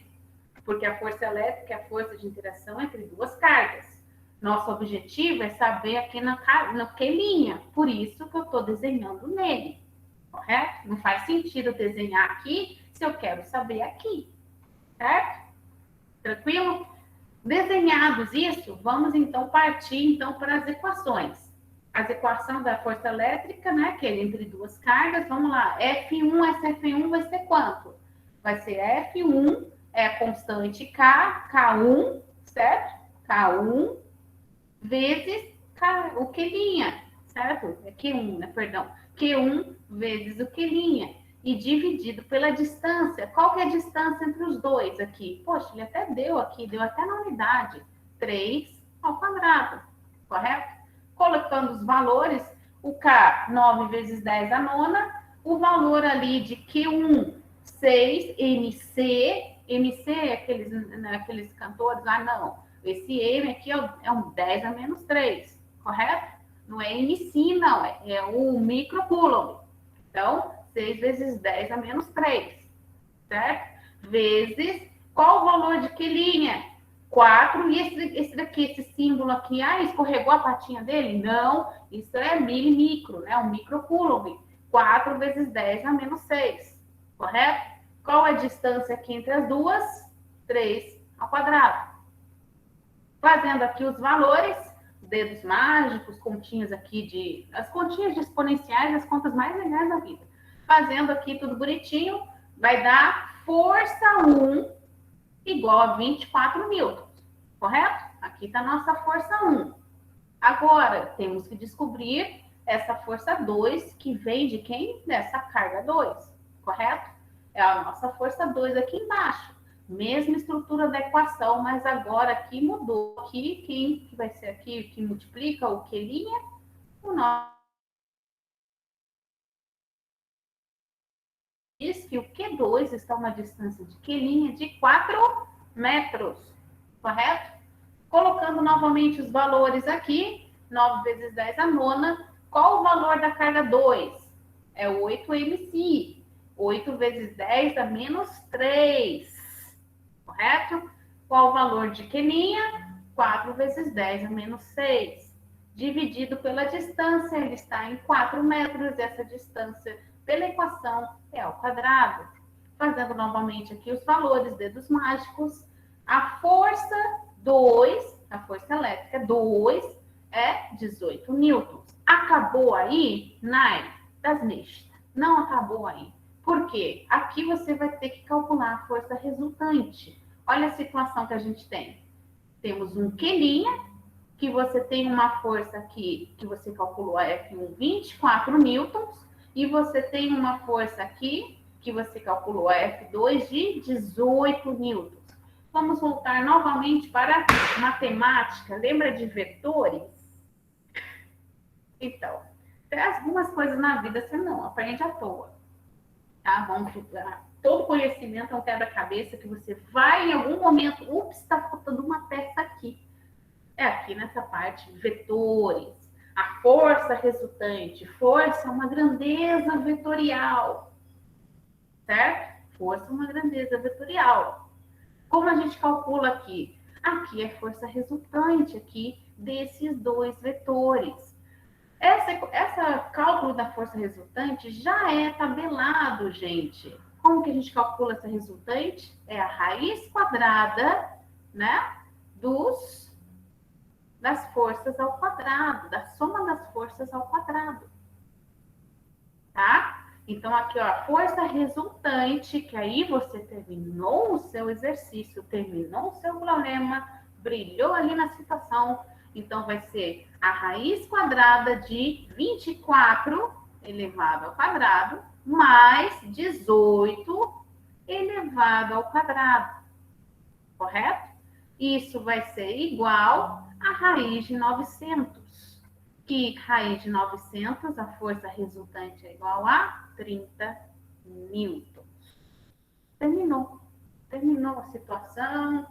Porque a força elétrica é a força de interação entre duas cargas. Nosso objetivo é saber aqui na que linha. Por isso que eu estou desenhando nele. Correto? Não faz sentido desenhar aqui se eu quero saber aqui. Certo? Tranquilo? Desenhados isso, vamos então partir então para as equações. As equações da força elétrica, né, que é entre duas cargas, vamos lá. F1, essa F1 vai ser quanto? Vai ser F1, é a constante K, K1, certo? K1 vezes o Q', certo? É Q1, né, perdão. Q1 vezes o Q'. E dividido pela distância. Qual que é a distância entre os dois aqui? Poxa, ele até deu aqui, deu até na unidade. 3 ao quadrado, correto? Colocando os valores, o K, 9 vezes 10 a nona, o valor ali de Q1, 6, MC, MC é aqueles cantores, não. Esse M aqui é um 10 a menos 3, correto? Não é MC, não, é o microcoulomb. Então, 6 vezes 10 a menos 3, certo? Vezes, qual o valor de Q'? 4, e esse daqui, esse símbolo aqui, escorregou a patinha dele? Não, isso é milimicro, né? Um microcoulomb. 4 vezes 10 a menos 6, correto? Qual é a distância aqui entre as duas? 3 ao quadrado. Fazendo aqui os valores, dedos mágicos, continhas aqui as continhas de exponenciais, as contas mais legais da vida. Fazendo aqui tudo bonitinho, vai dar força 1 igual a 24 newtons, correto? Aqui está a nossa força 1. Agora, temos que descobrir essa força 2, que vem de quem? Dessa carga 2, correto? É a nossa força 2 aqui embaixo. Mesma estrutura da equação, mas agora aqui mudou. Aqui, quem vai ser aqui que multiplica o Q'? O nosso. Diz que o Q2 está a uma distância de Q' de 4 metros, correto? Colocando novamente os valores aqui, 9 vezes 10 a nona, qual o valor da carga 2? É 8 MC. 8 vezes 10 dá menos 3, correto? Qual o valor de Q'? 4 vezes 10 a menos 6. Dividido pela distância, ele está em 4 metros, essa distância pela equação é ao quadrado. Fazendo novamente aqui os valores, dedos mágicos, a força 2, a força elétrica 2 é 18 newtons. Acabou aí? Nai, das mistas. Não acabou aí. Por quê? Aqui você vai ter que calcular a força resultante. Olha a situação que a gente tem. Temos um Q', que você tem uma força aqui, que você calculou a F1, 24 newtons, e você tem uma força aqui, que você calculou a F2 de 18 newtons. Vamos voltar novamente para a matemática. Lembra de vetores? Então, tem algumas coisas na vida você não aprende à toa. Tá? Vamos estudar. Todo conhecimento é um quebra-cabeça que você vai em algum momento, está faltando uma peça aqui. É aqui nessa parte, vetores. A força resultante. Força é uma grandeza vetorial. Certo? Força é uma grandeza vetorial. Como a gente calcula aqui? Aqui é força resultante aqui desses dois vetores. Essa cálculo da força resultante já é tabelado, gente. Como que a gente calcula essa resultante? É a raiz quadrada, né, dos das forças ao quadrado, da soma das forças ao quadrado. Tá? Então, aqui, ó, a força resultante, que aí você terminou o seu exercício, terminou o seu problema, brilhou ali na situação. Então, vai ser a raiz quadrada de 24 elevado ao quadrado, mais 18 elevado ao quadrado. Correto? Isso vai ser igual a raiz de 900. Que raiz de 900, a força resultante é igual a 30 newtons. Terminou. Terminou a situação.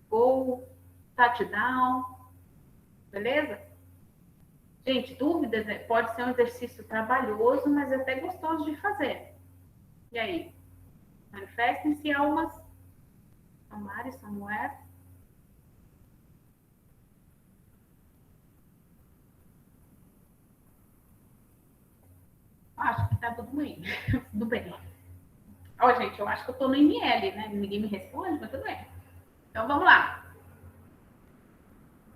Gol, touchdown. Beleza? Gente, dúvidas, né? Pode ser um exercício trabalhoso, mas é até gostoso de fazer. E aí? Manifestem-se, almas. Somari, Samuel. Acho que tá tudo bem. Tudo bem. Ó, gente, eu acho que eu tô no ML, né? Ninguém me responde, mas tudo bem. Então, vamos lá.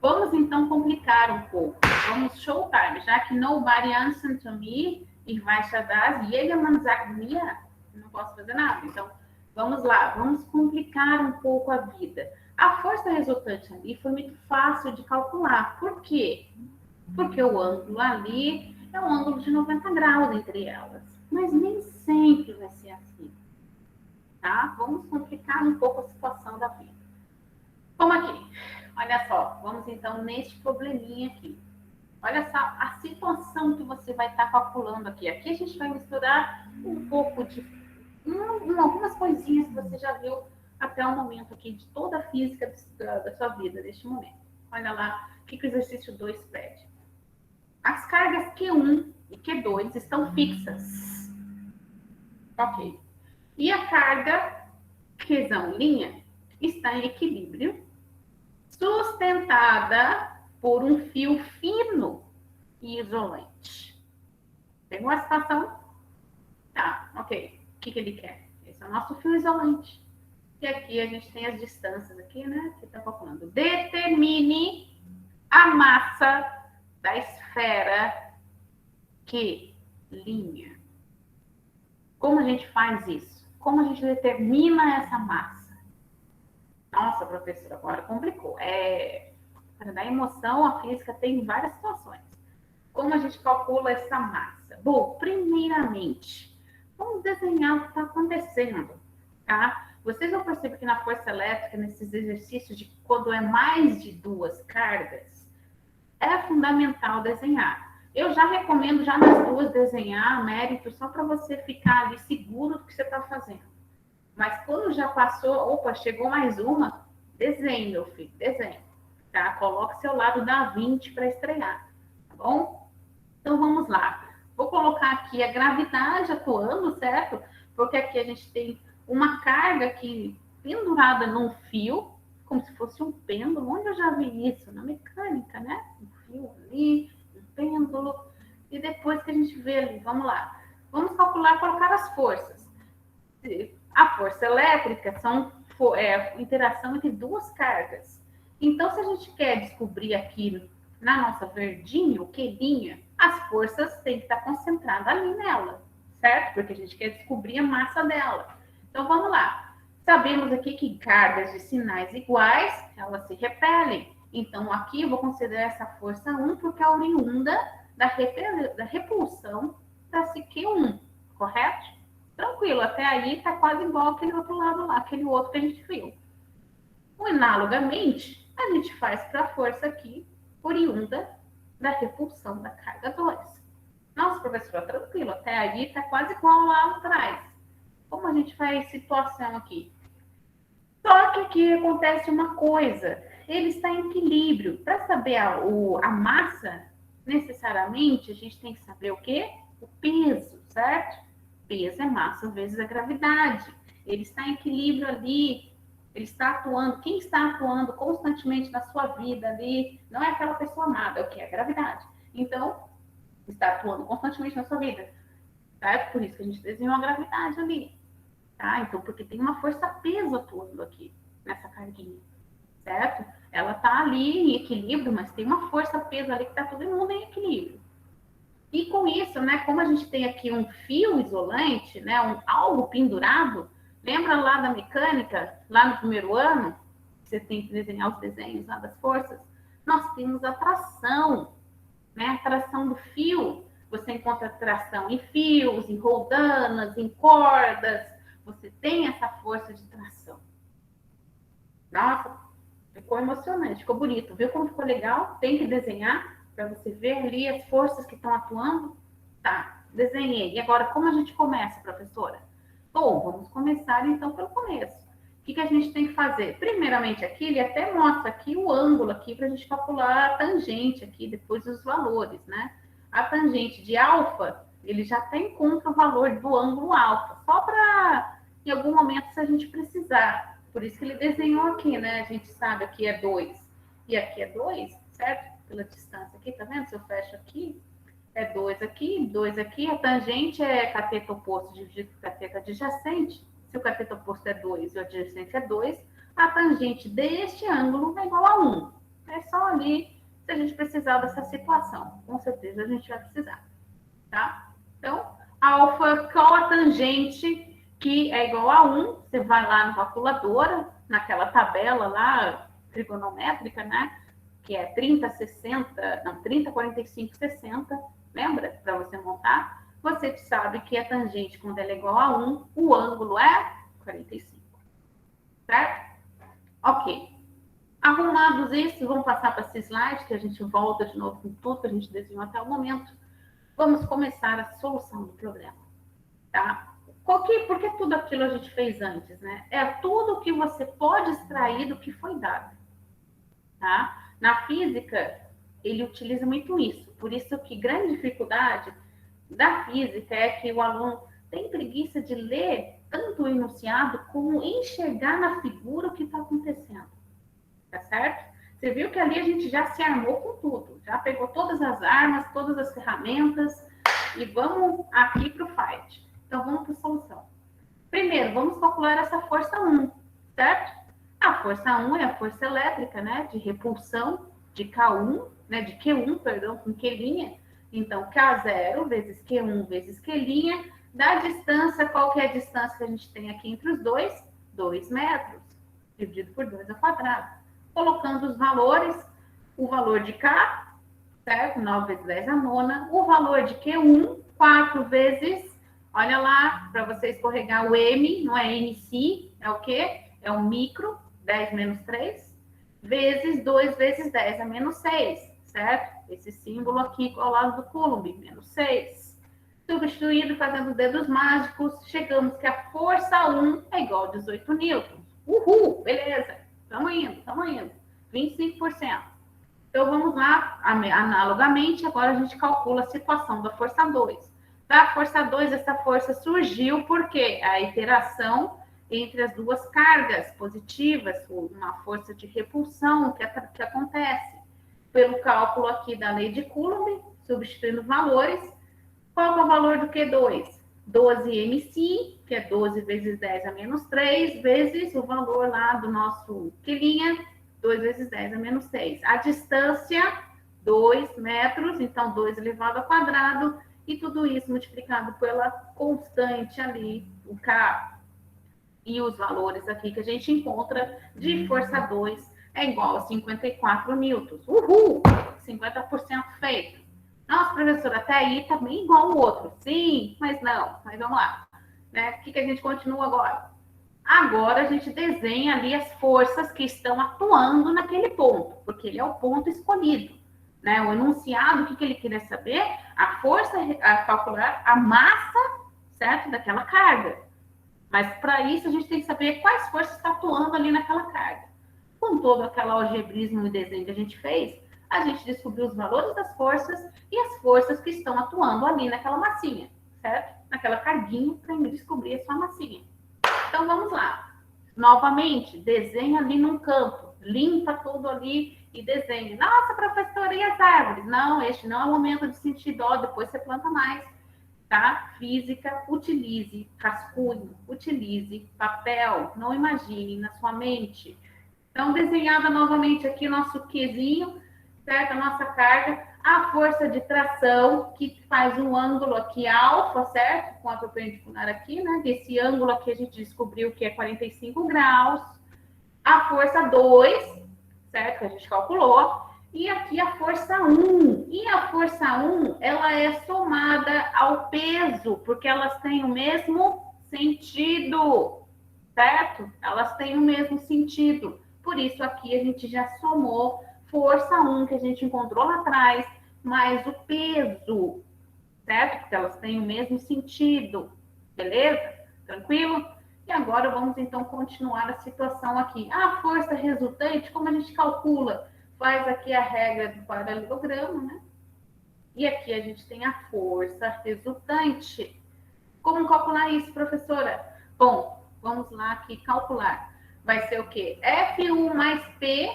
Vamos, então, complicar um pouco. Vamos showtime, já que nobody answered to me, ich weiß ja das, jedermann sagt mir, não posso fazer nada. Então, vamos lá, vamos complicar um pouco a vida. A força resultante ali foi muito fácil de calcular. Por quê? Porque o ângulo ali é um ângulo de 90 graus entre elas. Mas nem sempre vai ser assim. Tá? Vamos complicar um pouco a situação da vida. Vamos aqui. Olha só, vamos então neste probleminha aqui. Olha só a situação que você vai estar calculando aqui. Aqui a gente vai misturar um pouco de algumas coisinhas que você já viu até o momento aqui de toda a física da sua vida, neste momento. Olha lá o que o exercício 2 pede. As cargas Q1 e Q2 estão fixas. Ok. E a carga Qzão linha está em equilíbrio, sustentada por um fio fino e isolante. Pegou a situação? Tá, ok. O que ele quer? Esse é o nosso fio isolante. E aqui a gente tem as distâncias aqui, né? Que está calculando. Determine a massa da esfera Q linha. Como a gente faz isso? Como a gente determina essa massa? Nossa, professora, agora complicou. Para dar emoção, a física tem várias situações. Como a gente calcula essa massa? Bom, primeiramente, vamos desenhar o que está acontecendo, tá? Vocês vão perceber que na força elétrica, nesses exercícios de quando é mais de duas cargas, é fundamental desenhar. Eu já recomendo, já nas duas, desenhar mérito só para você ficar ali seguro do que você está fazendo. Mas quando já passou, opa, chegou mais uma, desenhe, meu filho, desenhe. Tá? Coloque seu lado da 20 para estrear, tá bom? Então vamos lá. Vou colocar aqui a gravidade atuando, certo? Porque aqui a gente tem uma carga aqui pendurada num fio, como se fosse um pêndulo. Onde eu já vi isso? Na mecânica, né? Um fio ali, um pêndulo. E depois que a gente vê ali, vamos lá. Vamos calcular, colocar as forças. A força elétrica são interação entre duas cargas. Então, se a gente quer descobrir aqui na nossa verdinha, o quelinha, as forças têm que estar concentradas ali nela, certo? Porque a gente quer descobrir a massa dela. Então, vamos lá. Sabemos aqui que cargas de sinais iguais, elas se repelem. Então, aqui eu vou considerar essa força 1 porque é oriunda da repulsão da Q1, correto? Tranquilo, até aí tá quase igual aquele outro lado lá, aquele outro que a gente viu. Analogamente, a gente faz para a força aqui, oriunda da repulsão da carga 2. Nossa, professora, tranquilo, até aí tá quase igual lá atrás. Como a gente faz situação aqui? Só que aqui acontece uma coisa, ele está em equilíbrio. Para saber a massa, necessariamente, a gente tem que saber o quê? O peso, certo? Peso é massa vezes a gravidade. Ele está em equilíbrio ali, ele está atuando. Quem está atuando constantemente na sua vida ali, não é aquela pessoa amada, é o que? É a gravidade. Então, está atuando constantemente na sua vida, certo? Por isso que a gente desenhou a gravidade ali, tá? Então, porque tem uma força-peso atuando aqui, nessa carguinha, certo? Ela está ali em equilíbrio, mas tem uma força-peso ali que está todo mundo em equilíbrio. E com isso, né, como a gente tem aqui um fio isolante, né, algo pendurado, lembra lá da mecânica, lá no primeiro ano, você tem que desenhar os desenhos lá das forças? Nós temos a tração, né, a tração do fio. Você encontra tração em fios, em roldanas, em cordas, você tem essa força de tração. Nossa, ficou emocionante, ficou bonito. Viu como ficou legal? Tem que desenhar para você ver ali as forças que estão atuando. Tá, desenhei. E agora, como a gente começa, professora? Bom, vamos começar então pelo começo. O que a gente tem que fazer? Primeiramente aqui, ele até mostra aqui o ângulo aqui para a gente calcular a tangente aqui, depois os valores, né? A tangente de alfa, ele já até encontra o valor do ângulo alfa, só para, em algum momento, se a gente precisar. Por isso que ele desenhou aqui, né? A gente sabe aqui é 2 e aqui é 2, certo? Pela distância aqui, tá vendo? Se eu fecho aqui, é 2 aqui, a tangente é cateto oposto dividido por cateto adjacente. Se o cateto oposto é 2 e o adjacente é 2, a tangente deste ângulo é igual a 1. É só ali se a gente precisar dessa situação. Com certeza a gente vai precisar, tá? Então, alfa, qual a tangente que é igual a 1? Você vai lá na calculadora, naquela tabela lá, trigonométrica, né? Que é 30, 60, não, 30, 45, 60, lembra? Para você montar. Você sabe que a tangente, quando ela é igual a 1, o ângulo é 45. Certo? Ok. Arrumados isso, vamos passar para esse slide, que a gente volta de novo com tudo que a gente desenhou até o momento. Vamos começar a solução do problema. Tá? Porque tudo aquilo a gente fez antes, né? É tudo que você pode extrair do que foi dado. Tá? Na física, ele utiliza muito isso. Por isso que grande dificuldade da física é que o aluno tem preguiça de ler tanto o enunciado como enxergar na figura o que está acontecendo. Tá certo? Você viu que ali a gente já se armou com tudo. Já pegou todas as armas, todas as ferramentas e vamos aqui para o fight. Então, vamos para a solução. Primeiro, vamos calcular essa força 1, certo? A força 1 é a força elétrica, né? De repulsão de K1, né? De Q1, perdão, com Q'. Então, K0 vezes Q1 vezes Q'. Da distância, qual que é a distância que a gente tem aqui entre os dois? 2 metros, dividido por 2 ao quadrado. Colocando os valores, o valor de K, certo? 9 vezes 10 a nona. O valor de Q1, 4 vezes, olha lá, para você escorregar o M, não é MC, é o quê? É o micro, 10 menos 3, vezes 2 vezes 10 a menos 6, certo? Esse símbolo aqui ao lado do Coulomb, menos 6. Substituindo, fazendo dedos mágicos, chegamos que a força 1 é igual a 18 newtons. Uhul, beleza. Estamos indo. 25%. Então, vamos lá, analogamente, agora a gente calcula a situação da força 2. Da força 2, essa força surgiu porque a interação entre as duas cargas positivas, uma força de repulsão que acontece. Pelo cálculo aqui da lei de Coulomb, substituindo valores, qual é o valor do Q2? 12 MC, que é 12 vezes 10 a menos 3, vezes o valor lá do nosso Q', 2 vezes 10 a menos 6. A distância, 2 metros, então 2 elevado ao quadrado, e tudo isso multiplicado pela constante ali, o K. E os valores aqui que a gente encontra de força 2 é igual a 54 newtons. Uhul! 50% feito. Nossa, professora, até aí tá bem igual o outro. Sim, mas não. Mas vamos lá. Né? O que a gente continua agora? Agora a gente desenha ali as forças que estão atuando naquele ponto, porque ele é o ponto escolhido. Né? O enunciado, o que ele queria saber? A força, a calcular a massa, certo? Daquela carga. Mas para isso a gente tem que saber quais forças estão atuando ali naquela carga. Com todo aquele algebrismo e desenho que a gente fez, a gente descobriu os valores das forças e as forças que estão atuando ali naquela massinha, certo? Naquela carguinha para descobrir a sua massinha. Então, vamos lá. Novamente, desenha ali num campo, limpa tudo ali e desenha. Nossa, professora, e as árvores? Não, este não é o momento de sentir dó, depois você planta mais. Tá? Física, utilize rascunho, utilize papel, não imagine na sua mente. Então, desenhada novamente aqui nosso Qzinho, certo? A nossa carga, a força de tração, que faz um ângulo aqui alfa, certo? Com a perpendicular aqui, né? Desse ângulo aqui a gente descobriu que é 45 graus. A força 2, certo? Que a gente calculou. E aqui a força 1. E a força 1, ela é somada ao peso, porque elas têm o mesmo sentido, certo? Elas têm o mesmo sentido. Por isso, aqui a gente já somou força 1, que a gente encontrou lá atrás, mais o peso, certo? Porque elas têm o mesmo sentido, beleza? Tranquilo? E agora vamos, então, continuar a situação aqui. A força resultante, como a gente calcula? Faz aqui a regra do paralelogramo, né? E aqui a gente tem a força resultante. Como calcular isso, professora? Bom, vamos lá aqui calcular. Vai ser o quê? F1 mais P,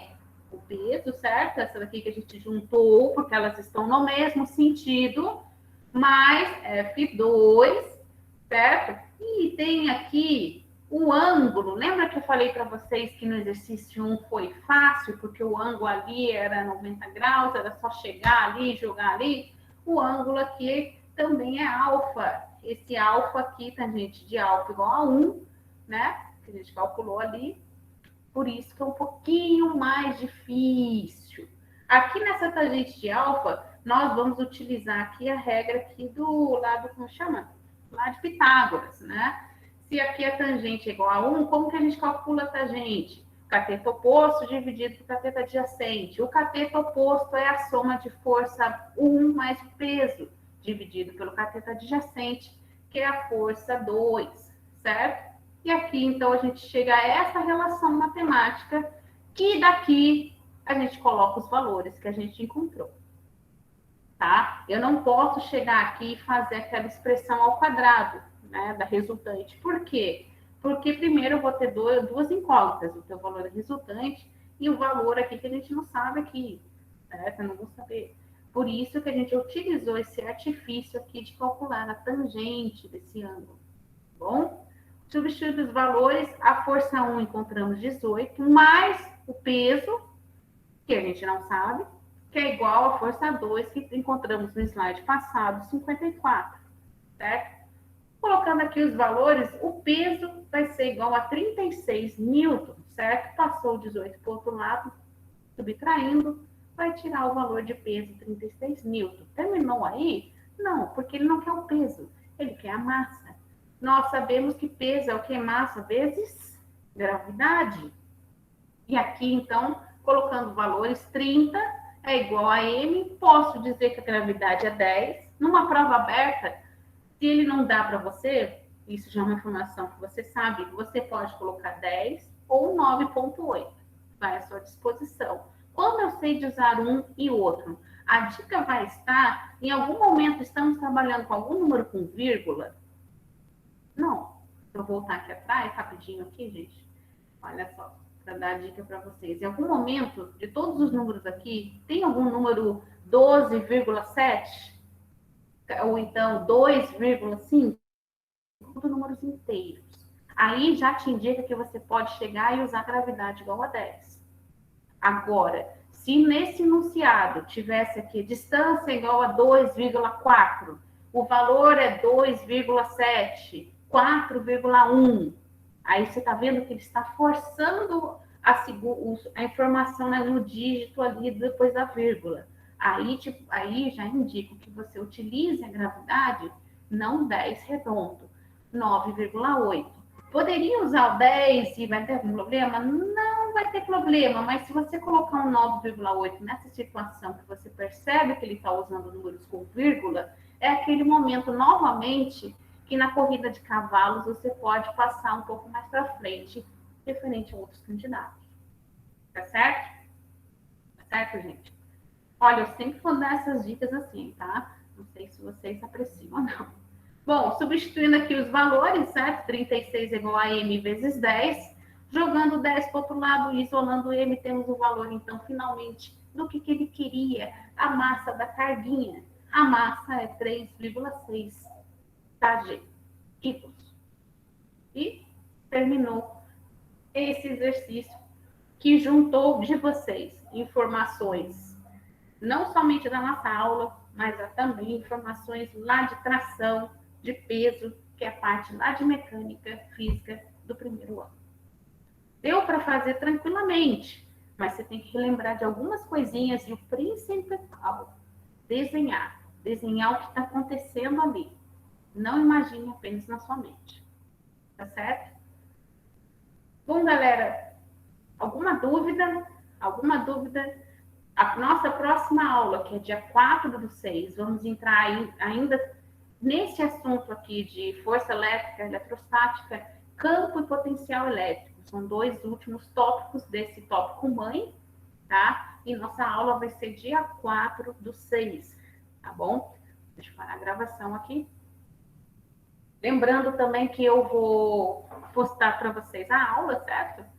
o peso, certo? Essa daqui que a gente juntou, porque elas estão no mesmo sentido, mais F2, certo? E tem aqui o ângulo. Lembra que eu falei para vocês que no exercício 1 foi fácil, porque o ângulo ali era 90 graus, era só chegar ali, jogar ali? O ângulo aqui também é alfa. Esse alfa aqui, tá, gente, de alfa igual a 1, né? Que a gente calculou ali. Por isso que é um pouquinho mais difícil. Aqui nessa tangente de alfa, nós vamos utilizar aqui a regra aqui do lado, como chama? Lá de Pitágoras, né? Se aqui a tangente é igual a 1, como que a gente calcula a tangente? Cateto oposto dividido por cateto adjacente. O cateto oposto é a soma de força 1 mais o peso, dividido pelo cateto adjacente, que é a força 2, certo? E aqui, então, a gente chega a essa relação matemática, que daqui a gente coloca os valores que a gente encontrou, tá? Eu não posso chegar aqui e fazer aquela expressão ao quadrado, né, da resultante. Por quê? Porque primeiro eu vou ter duas incógnitas, o teu valor resultante e o valor aqui que a gente não sabe aqui, certo? Eu não vou saber. Por isso que a gente utilizou esse artifício aqui de calcular a tangente desse ângulo, tá bom? Substituindo os valores, a força 1 encontramos 18, mais o peso, que a gente não sabe, que é igual à força 2, que encontramos no slide passado, 54, certo? Colocando aqui os valores, o peso vai ser igual a 36 newton, certo? Passou o 18 para o outro lado, subtraindo, vai tirar o valor de peso, 36 newton. Terminou aí? Não, porque ele não quer o peso, ele quer a massa. Nós sabemos que peso é o que? Massa vezes gravidade. E aqui, então, colocando valores, 30 é igual a m. Posso dizer que a gravidade é 10. Numa prova aberta, se ele não dá para você, isso já é uma informação que você sabe, você pode colocar 10 ou 9,8. Vai à sua disposição. Como eu sei de usar um e outro? A dica vai estar, em algum momento estamos trabalhando com algum número com vírgula? Não. Vou voltar aqui atrás, rapidinho aqui, gente. Olha só, para dar a dica para vocês. Em algum momento, de todos os números aqui, tem algum número 12,7? Ou então 2,5? Tudo números inteiros. Aí já te indica que você pode chegar e usar gravidade igual a 10. Agora, se nesse enunciado tivesse aqui distância igual a 2,4, o valor é 2,7, 4,1. Aí você está vendo que ele está forçando a informação, né, no dígito ali depois da vírgula. Aí já indica que você utilize a gravidade, não 10 redondo, 9,8. Poderia usar o 10 e vai ter algum problema? Não vai ter problema, mas se você colocar um 9,8 nessa situação que você percebe que ele está usando números com vírgula, é aquele momento novamente que na corrida de cavalos você pode passar um pouco mais para frente, referente a outros candidatos. Tá certo? Tá certo, gente? Olha, eu sempre vou dar essas dicas assim, tá? Não sei se vocês apreciam ou não. Bom, substituindo aqui os valores, certo? 36 é igual a m vezes 10. Jogando 10 para o outro lado, isolando m, temos o valor, então, finalmente, do que ele queria. A massa da carguinha. A massa é 3,6 kg. Quilos. E terminou esse exercício que juntou de vocês informações, não somente da nossa aula, mas também informações lá de tração, de peso, que é a parte lá de mecânica física do primeiro ano. Deu para fazer tranquilamente, mas você tem que lembrar de algumas coisinhas e o principal, desenhar. Desenhar o que está acontecendo ali. Não imagine apenas na sua mente. Tá certo? Bom, galera, alguma dúvida? Alguma dúvida? A nossa próxima aula, que é dia 4/6, vamos entrar ainda nesse assunto aqui de força elétrica, eletrostática, campo e potencial elétrico. São 2 últimos tópicos desse tópico mãe, tá? E nossa aula vai ser dia 4/6, tá bom? Deixa eu parar a gravação aqui. Lembrando também que eu vou postar para vocês a aula, certo?